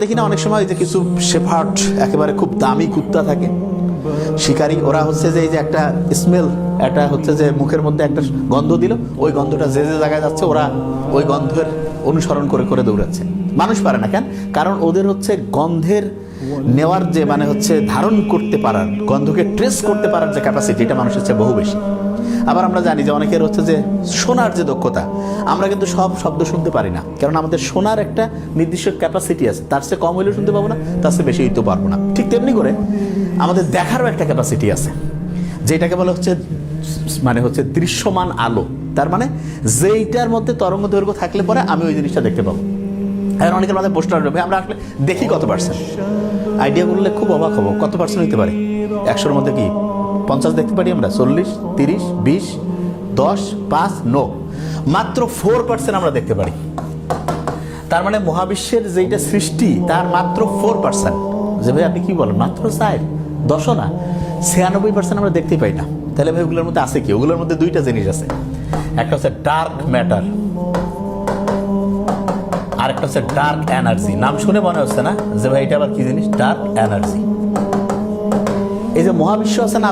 দেখি না অনেক সময় যে কিছু শেফার্ড একেবারে খুব দামি কুত্তা থাকে শিকারী, ওরা হচ্ছে যে এই যে একটা স্মেল, একটা হচ্ছে যে মুখের মধ্যে একটা গন্ধ দিল, ওই গন্ধটা যে যে জায়গায় যাচ্ছে ওরা ওই গন্ধের অনুসরণ করে করে দৌড়াচ্ছে। মানুষ পারে না কেন? কারণ ওদের হচ্ছে গন্ধের নেওয়ার যে মানে হচ্ছে ধারণ করতে পারার, গন্ধকে ট্রেস করতে পারার যে ক্যাপাসিটি, এটা মানুষের চেয়ে বহু বেশি। আবার আমরা জানি যে অনেকের হচ্ছে যে শোনার যে দক্ষতা, আমরা কিন্তু সব শব্দ শুনতে পারি না, কারণ আমাদের শোনার একটা নির্দিষ্ট ক্যাপাসিটি আছে, তার চেয়ে কম হইলেও শুনতে পাবো না, তার চেয়ে বেশি হইতে পারবো না। ঠিক তেমনি করে আমাদের দেখারও একটা ক্যাপাসিটি আছে, যেটাকে বলা হচ্ছে মানে হচ্ছে দৃশ্যমান আলো। তার মানে যেইটার মধ্যে তরঙ্গ দৈর্ঘ্য থাকলে পরে আমি ওই জিনিসটা দেখতে পাবো। এখন অনেকের মাথায় প্রশ্ন আসবে, আমরা আসলে দেখি কত পার্সেন্ট? আইডিয়া করলে খুব অবাক হবো, কত পার্সেন্ট হইতে পারে? 100-র মধ্যে কি 50 দেখতে পারি আমরা? 40, 30, 20, 10, 5, 9, মাত্র 4% আমরা দেখতে পারি। তার মানে মহাবিশ্বের যেটা সৃষ্টি তার মাত্র 4%। যে ভাই আপনি কি বলেন, মাত্র 4, 10 না, 96% আমরা দেখতেই পাই না। তাহলে ভাই ওগুলোর মধ্যে আছে কি? ওগুলোর মধ্যে দুইটা জিনিস আছে, একটা হচ্ছে ডার্ক ম্যাটার, আর একটা হচ্ছে ডার্ক এনার্জি। নাম শুনে মনে হচ্ছে না যে ভাই এটা আবার কি জিনিস? Dark energy. এই যে মহাবিশ্ব আছে না,